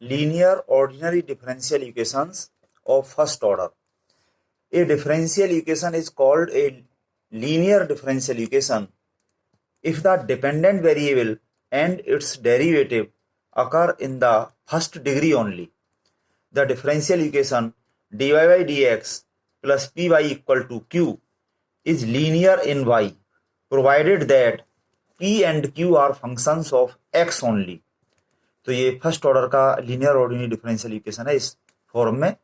linear ordinary differential equations of first order. A differential equation is called a linear differential equation if the dependent variable and its derivative occur in the first degree only. The differential equation dy by dx plus py equal to q is linear in y provided that p and q are functions of x only. तो ये first order का linear ordinary differential equation है इस form में,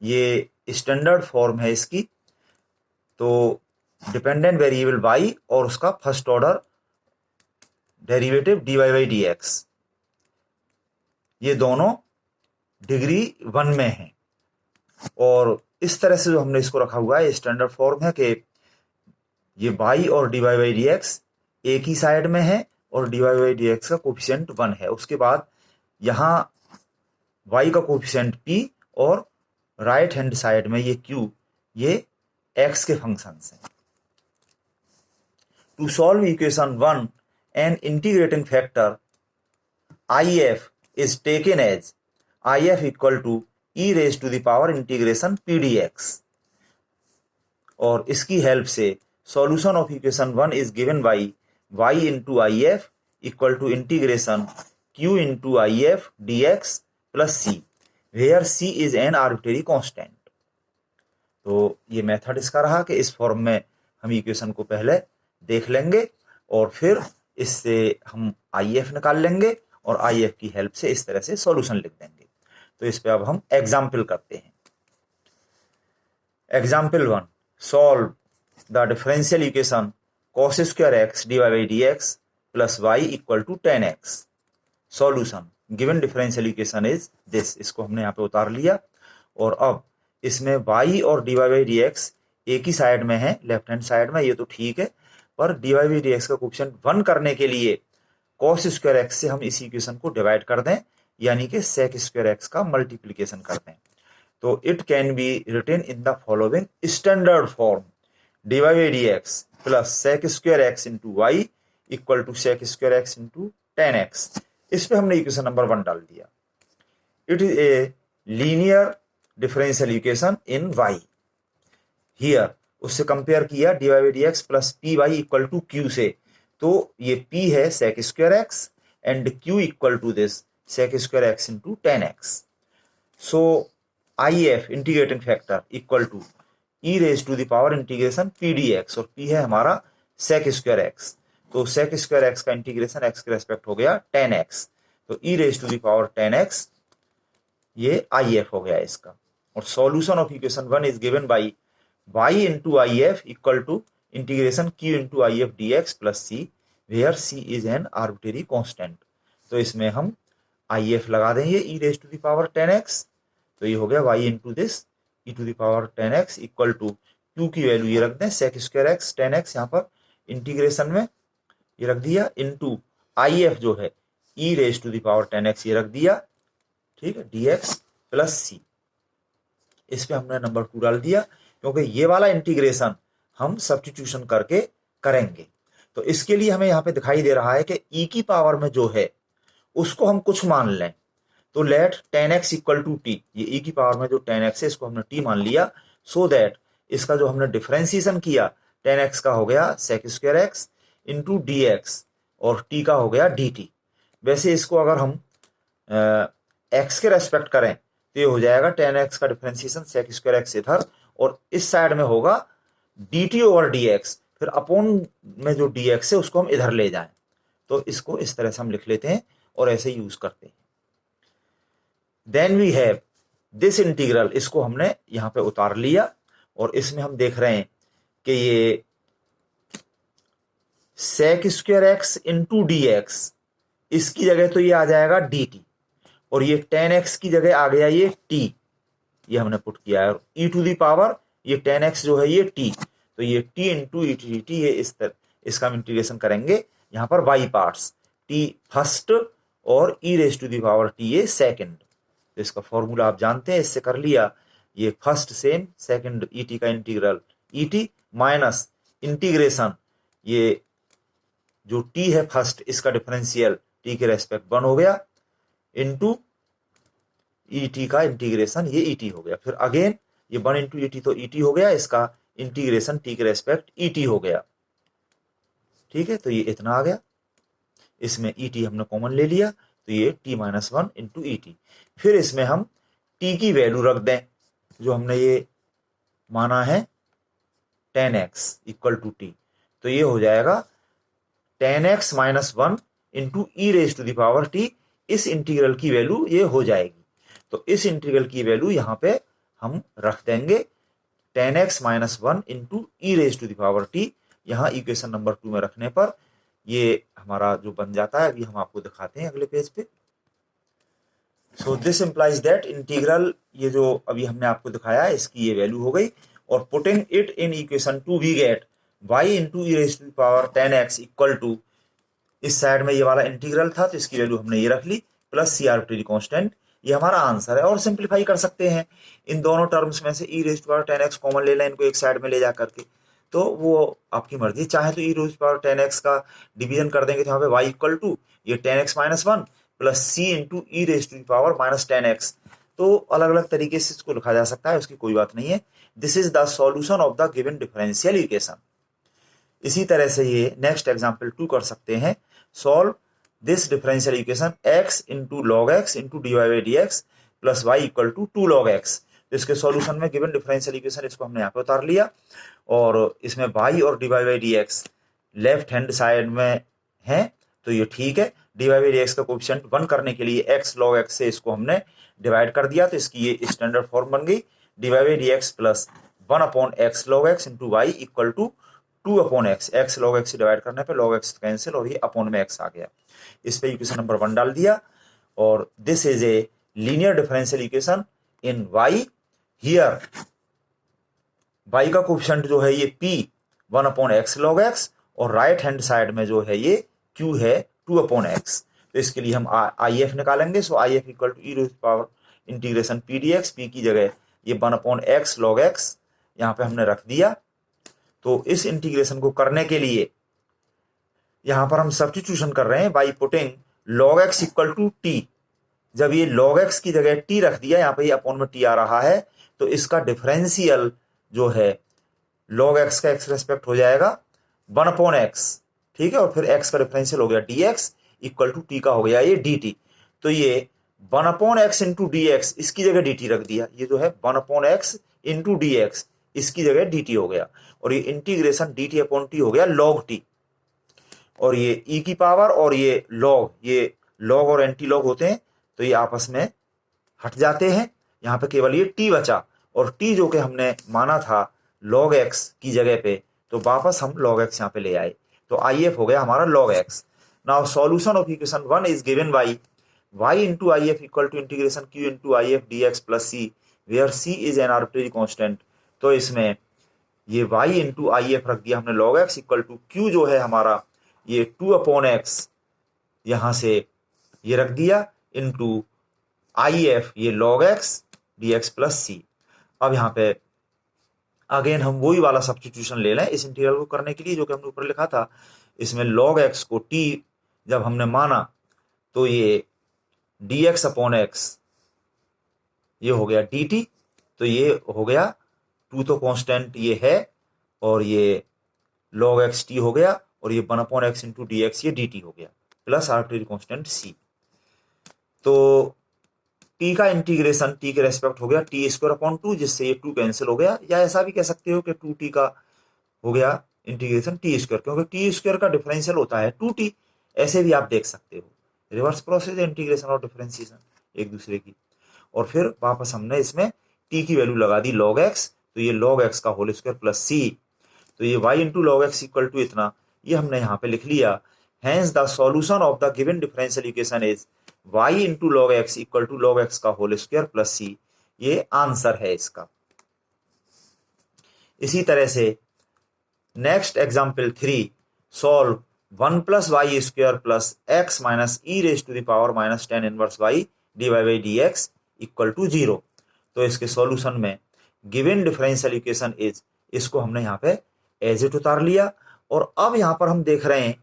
ये standard form है इसकी। तो डिपेंडेंट वेरिएबल y और उसका first order derivative dy by dx, ये दोनों डिग्री 1 में हैं। और इस तरह से जो हमने इसको रखा हुआ है स्टैंडर्ड फॉर्म है कि ये y और dy बाई dx एक ही साइड में है और dy बाई dx का कोफिशिएंट 1 है। उसके बाद यहाँ y का कोफिशिएंट p और राइट हैंड साइड में ये q, ये x के फंक्शंस हैं। To solve equation 1 an integrating factor if is taken as if equal to e raised to the power integration p dx, और इसकी हेल्प से solution of equation 1 is given by y into if equal to integration q into if dx plus c, where c is an arbitrary constant. तो ये method इसका रहा कि इस form में हम इक्वेशन को पहले देख लेंगे और फिर इससे हम if निकाल लेंगे और if की हेल्प से इस तरह से सॉल्यूशन लिख देंगे। तो इस पे अब हम एग्जाम्पल करते हैं। Example 1, solve the differential equation cos square x dy by dx plus y equal to 10x। Solution given differential equation is this, इसको हमने यहाँ पे उतार लिया और अब इसमें y और dy by dx एक ही साइड में है, लेफ्ट हैंड साइड में, ये तो ठीक है, पर dy by dx का कोफिशिएंट 1 करने के लिए cos स्क्वायर x से हम इस इक्वेशन को डिवाइड कर दें, यानी कि sec स्क्वायर x का मल्टीप्लीकेशन कर दें। तो it can be written in the following standard form dy by dx plus sec square x into Y equal to sec square x into 10x। इस पे हमने इक्वेशन नंबर 1 डाल दिया। It is a linear differential equation in y। Here उससे compare किया dy by dx plus P Y equal to Q से, तो ये p है sec square x and q equal to this sec square x into 10x। So if integrating factor equal to e raise to the power integration p dx, और p है हमारा sec square x, तो sec square x का integration x के respect हो गया 10x, तो e raise to the power 10x, ये if हो गया इसका। और solution of equation 1 is given by y into if equal to integration q into if dx plus c, where c is an arbitrary constant. तो इसमें हम if लगा देंगे e raise to the power 10x, तो ये हो गया y into this e to the power 10x equal to q की वैल्यू ये रख दें sec स्क्वायर x 10x, यहाँ पर इंटीग्रेशन में ये रख दिया, इंटू if जो है e raise to the power 10x ये रख दिया, ठीक है, dx प्लस c। इस पे हमने नंबर 2 डाल दिया क्योंकि ये वाला इंटीग्रेशन हम सब्स्टिट्यूशन करके करेंगे। तो इसके लिए हमें यहाँ पे दिखाई दे रहा है कि e की पावर में जो है उसको हम कुछ मान लें, तो let 10x equal to t, ये e की पावर में जो 10x है इसको हमने t मान लिया, सो दैट इसका जो हमने डिफरेंशिएशन किया 10x का हो गया sec square x into dx और t का हो गया dt। वैसे इसको अगर हम x के रेस्पेक्ट करें तो ये हो जाएगा 10x का डिफरेंशिएशन sec स्क्वायर x इधर, और इस साइड में होगा dt ओवर dx, फिर अपोन में जो dx है उसको हम इधर ले जाएं। तो इसको इस तरह से हम लिख लेते हैं और ऐसे यूज करते हैं। Then we have this integral, इसको हमने यहाँ पे उतार लिया और इसमें हम देख रहे हैं कि ये sec square x into dx, इसकी जगह तो ये आ जाएगा dt, और ये 10x की जगह आ गया ये t, ये हमने पुट किया है, और e टू दी पावर ये 10x जो है ये t, तो ये t into e to dt, ये इस तरह इसका हम इंटीग्रेशन करेंगे। यहाँ पर y पार्ट्स, t फर्स्ट और e raise to the power t ये सेकंड। तो इसका फॉर्मूला आप जानते हैं, इससे कर लिया, ये फर्स्ट सेम, सेकंड et का इंटीग्रल et माइनस इंटीग्रेशन, ये जो t है फर्स्ट इसका डिफरेंशियल t के रेस्पेक्ट 1 हो गया, इंटू ई टी का इंटीग्रेशन ये ई टी हो गया। फिर अगेन ये 1 इंटू ई टी तो ई टी हो गया, इसका इंटीग्रेशन टी के रेस्पेक्ट ई टी हो गया। ठीक है, तो ये इतना आ गया, इसमें ई टी हमने कॉमन ले लिया तो ये T minus 1 into E T. फिर इसमें हम टी की वैल्यू रख दें जो हमने ये माना है 10x इक्वल टू टी, तो ये हो जाएगा 10x minus 1 into E raise to the power T. इस इंटीग्रल की वैल्यू ये हो जाएगी, तो इस इंटीग्रल की वैल्यू यहाँ पे हम रख देंगे 10x minus 1 into E raise to the power t. यहाँ इक्वेशन नंबर 2 में रखने पर ये हमारा जो बन जाता है, अभी हम आपको दिखाते हैं अगले पेज पे। So this implies that integral, ये जो अभी हमने आपको दिखाया इसकी ये वैल्यू हो गई, और putting it in equation 2 we get y into E raise to power 10x equal to, इस साइड में ये वाला इंटीग्रल था तो इसकी वैल्यू हमने ये रख ली प्लस सी आर्बिट्रेरी कांस्टेंट। ये हमारा आंसर है, और सिंप्लीफाई कर सकते हैं इन दोनों टर्म्स में से। E raise to power 10x common ले लें इनको एक साइड में ले जा करके, तो वो आपकी मर्जी। चाहे तो ई रेज टू पावर 10x का डिवीजन कर देंगे तो यहाँ पे y इक्वल टू ये 10x minus 1 plus c into E raise to power minus 10x। तो अलग अलग तरीके से इसको लिखा जा सकता है, उसकी कोई बात नहीं है। This is the solution of the given differential equation. इसी तरह से ये नेक्स्ट एग्जाम्पल 2 कर सकते हैं। Solve this differential equation x into log x into d y by d x plus y equal to 2 log x. तो इसके solution में गिवन डिफरेंशियल इक्वेशन इसको हमने यहाँ पे उतार लिया, और इसमें y और d y by d x left hand side में है तो ये ठीक है। D y by d x का कोएफिशिएंट 1 करने के लिए x log x से इसको हमने डिवाइड कर दिया, तो इसकी ये स्टैंडर्ड फॉर्म बन गई d y by d x plus 1 upon x log x into Y equal to 2 upon x. X log x से डिवाइड करने पे लॉग एक्स कैंसिल और ये अपॉन में एक्स आ गया। इस पे इक्वेशन नंबर 1 डाल दिया, और this is a linear differential equation in y. Here y का कोएफिशिएंट जो है ये p 1 upon x log x, और राइट हैंड साइड में जो है ये q है 2 अपॉन एक्स। तो इसके लिए हम आई एफ निकालेंगे। So I F equal to e raise power integration P D X, P की जगह ये 1 अपॉन एक्स लॉग एक्स यहाँ पे हमने रख दिया। तो इस इंटीग्रेशन को करने के लिए यहाँ पर हम सब्स्टिट्यूशन कर रहे हैं by putting log x equal to t. जब ये log x की जगह t रख दिया, यहाँ पे ये अपॉन में t आ रहा है, तो इसका डिफरेंशियल जो है log x का x रेस्पेक्ट हो जाएगा 1 अपॉन x, ठीक है। और फिर x का डिफरेंशियल हो गया dx इक्वल टू t का हो गया ये dt। तो ये 1 upon x into D x, इसकी जगह dt रख दिया। ये जो है 1 upon x into D x, इसकी जगह dt हो गया, और ये इंटीग्रेशन dt अपॉन t हो गया log t। और ये e की पावर और ये log, ये log और एंटी log होते हैं तो ये आपस में हट जाते हैं। यहाँ पे केवल ये t बचा, और t जो कि हमने माना था log x की जगह पे, तो वापस हम log x यहाँ पे ले आए, तो IF हो गया हमारा log x। Now solution of equation 1 is given by y into I F equal to integration q into I F d x plus c, where c is an arbitrary constant. तो इसमें ये y into I F रख दिया हमने log x equal to q जो है हमारा ये 2 अपॉन एक्स यहाँ से ये रख दिया इंटू आई एफ ये log x D x plus C. अब यहाँ पे अगेन हम वही वाला सब्स्टिट्यूशन ले लें इस इंटीग्रल को करने के लिए जो कि हमने ऊपर लिखा था। इसमें log x को t जब हमने माना तो ये dx अपॉन x ये हो गया dt, तो ये हो गया 2 तो कांस्टेंट ये है, और ये log x t हो गया, और ये 1 upon x into D x ये dt हो गया प्लस आर्बिट्रेरी कांस्टेंट c। तो t का इंटीग्रेशन t के रेस्पेक्ट हो गया t स्क्वायर अपॉन 2, जिससे ये 2 कैंसिल हो गया, या ऐसा भी कह सकते हो कि 2t का हो गया इंटीग्रेशन t स्क्वायर, क्योंकि t स्क्वायर का डिफरेंशियल होता है 2t। ऐसे भी आप देख सकते हो, रिवर्स प्रोसेस है इंटीग्रेशन और डिफरेंशिएशन एक दूसरे की। और फिर वापस हमने इसमें t की वैल्यू लगा दी log x, तो ये log x का होल स्क्वायर प्लस c, तो ये y into log x equal to इतना, ये हमने यहाँ पे लिख लिया। Hence the solution of the given differential equation is y into log x equal to log x का होल स्क्वायर प्लस c, ये आंसर है इसका। इसी तरह से next example 3, solve 1 plus y square plus x minus e raise to the power minus 10 inverse y d y by d x equal to 0। तो इसके solution में गिवन डिफरेंशियल इक्वेशन इज, इसको हमने यहाँ पे एज इट उतार लिया। और अब यहाँ पर हम देख रहे हैं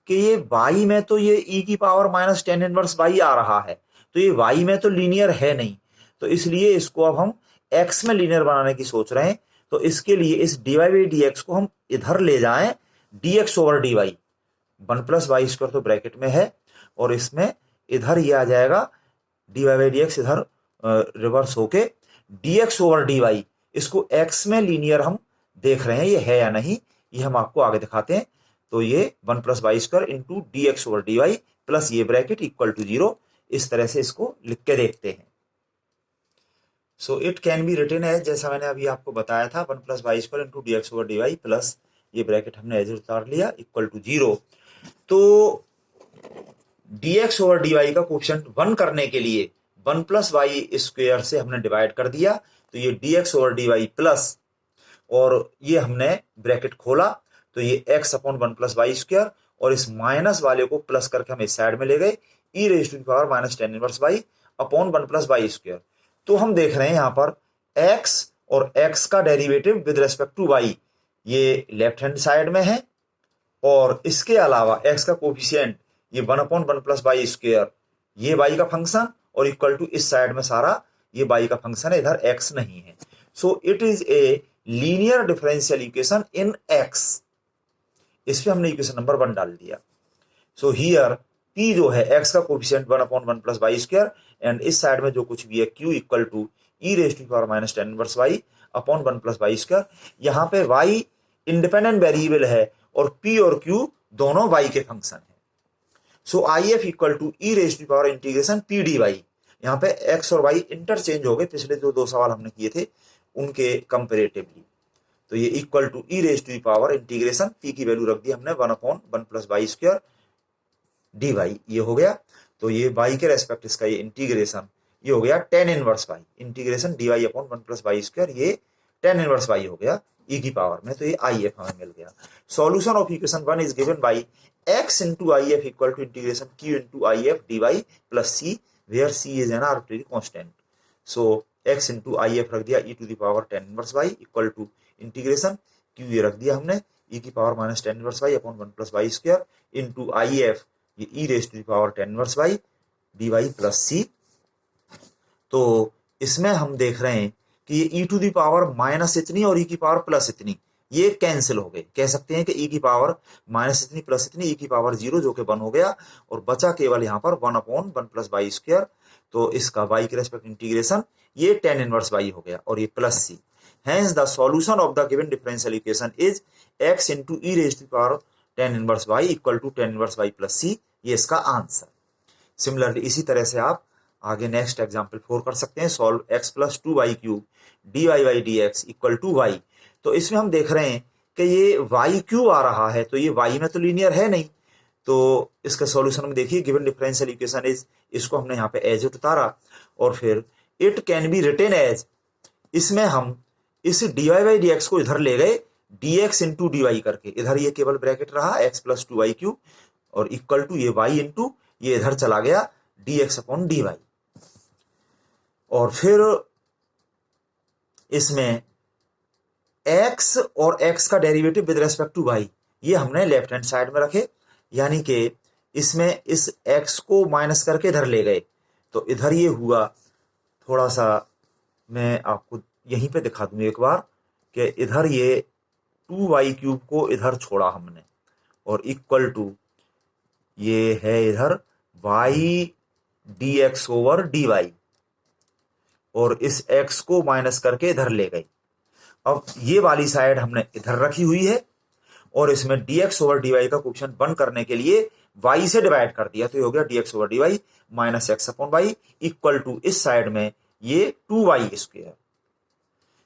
कि ये y में तो ये e की पावर माइनस 10 इनवर्स y आ रहा है, तो ये y में तो लीनियर है नहीं, तो इसलिए इसको अब हम x में लीनियर बनाने की सोच रहे हैं। तो इसके लिए इस dy बाई dx को हम इधर ले जाएं, dx over dy, 1 plus y square तो ब्रैकेट में है, और इसमें इधर ये आ जाएगा dy बाई dx, इधर रिवर्स होके dx ओवर dy। इसको x में लीनियर हम देख रहे हैं ये है या नहीं, ये हम आपको आगे दिखाते हैं। तो ये 1 plus y square into dx over dy plus ये ब्रैकेट इक्वल टू 0, इस तरह से इसको लिख के देखते हैं। So it can be written as, जैसा मैंने अभी आपको बताया था, 1 plus y square into dx over dy plus ये ब्रैकेट हमने एज उतार लिया इक्वल टू 0। तो dx ओवर dy का कोफिशिएंट 1 करने के लिए 1 प्लस वाई स्क्वायर से हमने डिवाइड कर दिया, तो ये dx ओवर dy प्लस, और ये हमने ब्रैकेट खोला तो ये x upon 1 plus y square, और इस माइनस वाले को प्लस करके हम इस साइड में ले गए, e raise to the power minus tan inverse y upon 1 plus y square. तो हम देख रहे हैं यहाँ पर x और x का derivative with respect to y ये लेफ्ट हैंड साइड में है, और इसके अलावा x का कोफिशिएंट ये 1 अपॉन 1 प्लस वाई स्क्वायर, ये y का फंक्शन, और इक्वल टू इस साइड में सारा ये y का फंक्शन है, इधर x नहीं है। So it is a linear differential equation in x। इस पे हमने इक्वेशन नंबर 1 डाल दिया। सो हियर p जो है x का coefficient 1 upon 1 plus y square, and इस साइड में जो कुछ भी है q equal to e raise to the power minus tan inverse y upon 1 plus y square. यहाँ पे y इंडिपेंडेंट वेरिएबल है और p और q दोनों y के फंक्शन है। So IF equal to e raise to the power integration p dy। यहाँ पे x और y इंटरचेंज हो गए, पिछले जो 2 सवाल हमने किए थे उनके कंपेरेटिवली। तो ये equal to e raise to the power integration p की वैल्यू रख दी हमने 1 upon 1 plus y square dy, ये हो गया। तो ये y के रेस्पेक्ट इसका ये इंटीग्रेशन ये हो गया tan inverse y integration dy upon 1 plus y square, ये tan इनवर्स y हो गया e की पावर में। तो ये IF हमें मिल गया। Solution of equation 1 is given by x into IF equal to integration q into IF dy plus c, where c is an arbitrary constant. So x into IF रख दिया e to the power tan inverse y equal to integration q ये रख दिया हमने e की पावर minus tan inverse y upon 1 plus y square into IF ये e raise to the power tan inverse y dy plus c। तो इसमें हम देख रहे हैं कि ये e to the power minus इतनी और e की पावर प्लस इतनी ये कैंसिल हो गए। कह सकते हैं कि e की पावर माइनस इतनी प्लस इतनी, e की पावर 0 जो कि 1 हो गया, और बचा केवल यहाँ पर 1 अपॉन 1 प्लस वाई स्क्वायर। तो इसका y के रेस्पेक्ट इंटीग्रेशन ये tan इनवर्स y हो गया, और ये plus c। Hence the solution of the given differential equation is x into e raised to the power tan inverse y equal to tan inverse y plus c, ये इसका answer. Similarly इसी तरह से आप आगे नेक्स्ट एग्जाम्पल 4 कर सकते हैं। Solve x plus 2y cube dy by dx equal to y। तो इसमें हम देख रहे हैं कि ये y क्यूब आ रहा है, तो ये y में तो लीनियर है नहीं, तो इसका सॉल्यूशन में देखिए गिवन डिफरेंशियल इक्वेशन इज, इसको हमने यहाँ पे एज उतारा, और फिर it can be written as, इसमें हम इस dy बाई dx को इधर ले गए dx इंटू dy करके, इधर ये केवल ब्रैकेट रहा x प्लस 2y क्यूब, और इक्वल टू ये y इंटू ये इधर चला गया dx अपॉन dy। और फिर इसमें x और x का derivative with respect to y ये हमने लेफ्ट हैंड साइड में रखे, यानी कि इसमें इस x को माइनस करके इधर ले गए, तो इधर ये हुआ। थोड़ा सा मैं आपको यहीं पे दिखा दूं एक बार कि इधर ये 2y क्यूब को इधर छोड़ा हमने, और इक्वल टू ये है इधर y dx ओवर dy, और इस x को माइनस करके इधर ले गई। अब ये वाली साइड हमने इधर रखी हुई है, और इसमें dx ओवर dy का कोफिशिएंट 1 करने के लिए y से डिवाइड कर दिया, तो ये हो गया dx over dy minus x upon y equal to इस साइड में ये 2y स्क्वायर।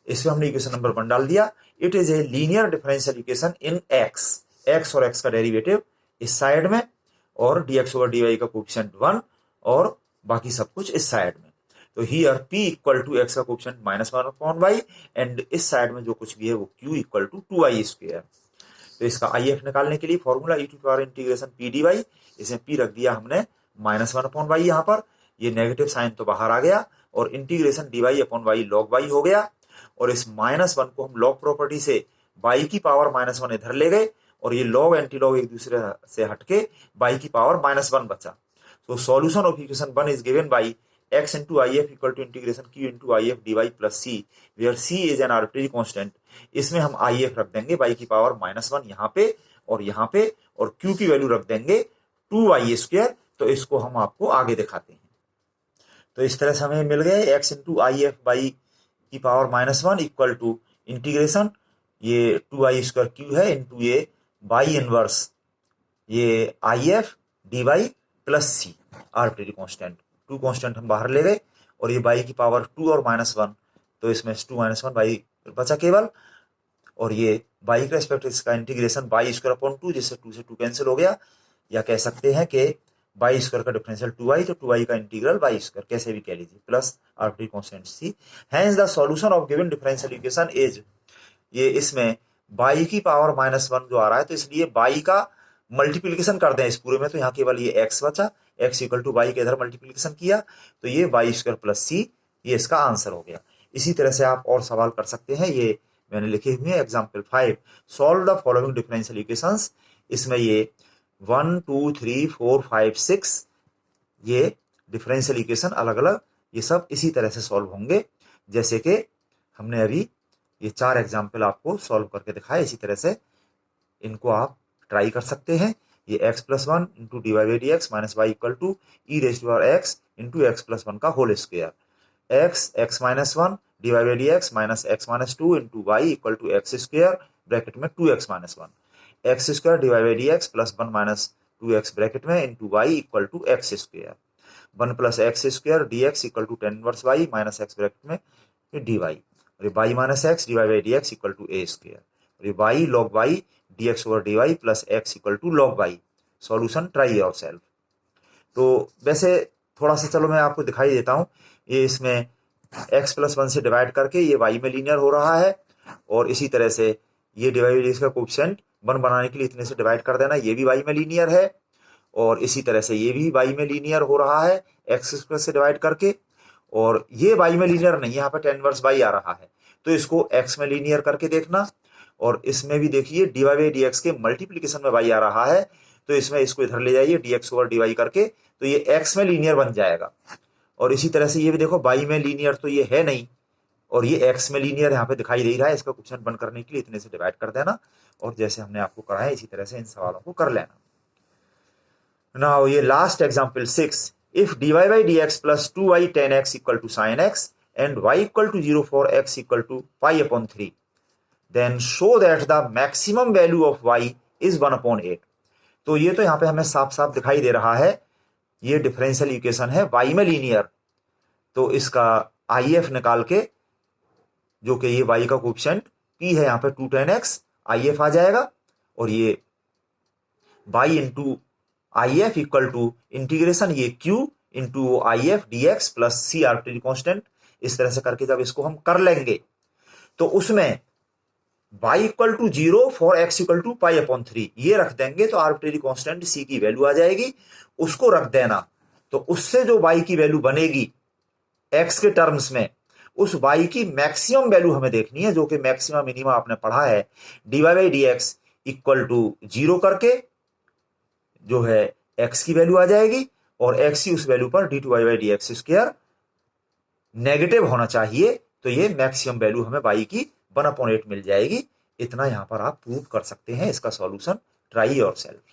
इसमें हमने इक्वेशन नंबर 1 डाल दिया। It is a linear differential equation in x और x का डेरिवेटिव इस साइड में, और dx ओवर dy का कोफिशिएंट 1 और बाकी सब कुछ इस साइड में। तो here p equal to x का coefficient minus 1 upon y, and इस साइड में जो कुछ भी है वो q equal to 2y square. तो इसका IF निकालने के लिए formula e to power integration p dy, इसमें p रख दिया हमने माइनस 1 अपॉन y, यहाँ पर ये नेगेटिव साइन तो बाहर आ गया, और integration dy upon y log y हो गया, और इस माइनस 1 को हम लॉग प्रॉपर्टी से y की पावर माइनस 1 इधर ले गए, और ये लॉग एंटी लॉग एक दूसरे से हटके y की पावर माइनस 1 बचा। तो solution of equation 1 is given by x into IF equal to integration q into IF dy plus c, where c is an arbitrary constant। इसमें हम IF रख देंगे y की पावर -1 यहाँ पे, और q की वैल्यू रख देंगे 2y²। तो इसको हम आपको आगे दिखाते हैं। तो इस तरह से हमें मिल गए x into IF y की पावर -1 इक्वल टू इंटीग्रेशन, ये 2y² q है इंटू ये y इनवर्स ये IF dy plus c, arbitrary constant. 2 constant हम बाहर ले गए और ये y की पावर 2 और -1, तो इसमें 2 - 1 y बचा केवल, और ये y के रेस्पेक्ट इसका इंटीग्रेशन y²/2, जिससे 2 से 2 कैंसिल हो गया, या कह सकते हैं कि y² का डिफरेंशियल 2y, तो 2y का इंटीग्रल y², कैसे भी कह लीजिए, plus arbitrary constant c। Hence the solution of given differential equation is, ये इसमें y की पावर -1 जो आ रहा है, तो इसलिए y का मल्टीप्लीकेशन कर दें इस पूरे में, तो यहाँ केवल ये x बचा, x इक्वल टू y के इधर मल्टीप्लीकेशन किया, तो ये y² प्लस c, ये इसका आंसर हो गया। इसी तरह से आप और सवाल कर सकते हैं, ये मैंने लिखे हुए हैं। Example 5, solve the following differential equations. इसमें ये 1 2 3 4 5 6 ये डिफरेंशियल इक्वेशन अलग अलग, ये सब इसी तरह से सॉल्व होंगे, जैसे कि हमने अभी ये 4 एग्जाम्पल आपको सॉल्व करके दिखाए। इसी तरह से इनको आप ट्राई कर सकते हैं। ये x+1 into dy/dx minus y equal to e⁻x into x+1 का whole square, x-1 dy/dx minus x-2 into y equal to x² bracket में 2x-1, x² dy/dx plus 1 minus 2x bracket में into y equal to x², 1 plus x² dx equal to tan inverse y minus x bracket में dy, और ये y minus x dy/dx equal to a², और ये y log y dx over dy plus x equal to log y। Solution try yourself. तो वैसे थोड़ा सा चलो मैं आपको दिखाई देता हूँ, ये इसमें x+1 से डिवाइड करके ये y में लीनियर हो रहा है, और इसी तरह से ये डिवाइड का कोएफिशिएंट 1 बनाने के लिए इतने से डिवाइड कर देना, ये भी y में लीनियर है, और इसी तरह से ये भी y में लीनियर हो रहा है x² से डिवाइड करके, और ये y में लीनियर नहीं, यहाँ पर tan इनवर्स y आ रहा है, तो इसको x में लीनियर करके देखना, और इसमें भी देखिए dy/dx के मल्टीप्लीकेशन में y आ रहा है, तो इसमें इसको इधर ले जाइए dx ओवर dy करके, तो ये x में लीनियर बन जाएगा। और इसी तरह से ये भी देखो y में लीनियर तो ये है नहीं, और ये x में लीनियर यहाँ पे दिखाई दे रहा है, इसका क्वेश्चन बंद करने के लिए इतने से डिवाइड कर देना, और जैसे हमने आपको कराया इसी तरह से इन सवालों को कर लेना। नाउ ये last example 6, if dy/dx plus 2y tan x equal to sin x and y equal to 0 for x equal to π/3, then show that the maximum value of y is 1/8। तो ये तो यहाँ पे हमें साफ साफ दिखाई दे रहा है, ये डिफरेंशियल इक्वेशन है y में लीनियर, तो इसका IF निकाल के, जो कि ये y का कोएफिशिएंट p है यहाँ पे 2 tan x, IF आ जाएगा, और ये y into IF equal to integration ये q into IF dx plus c arbitrary constant. इस तरह से करके जब इसको हम कर लेंगे, तो उसमें y इक्वल टू 0 फॉर x इक्वल टू π/3 ये रख देंगे, तो आर्बिट्रेरी कांस्टेंट c की वैल्यू आ जाएगी, उसको रख देना, तो उससे जो y की वैल्यू बनेगी x के टर्म्स में, उस y की मैक्सिमम वैल्यू हमें देखनी है, जो कि मैक्सिमम मिनिमम आपने पढ़ा है dy/dx इक्वल टू 0 करके, जो है x की वैल्यू आ जाएगी, और x की उस वैल्यू पर d2y/dx² नेगेटिव होना चाहिए, तो ये मैक्सिमम वैल्यू हमें y की 1/8 मिल जाएगी। इतना यहाँ पर आप प्रूव कर सकते हैं। इसका सॉल्यूशन ट्राई योरसेल्फ।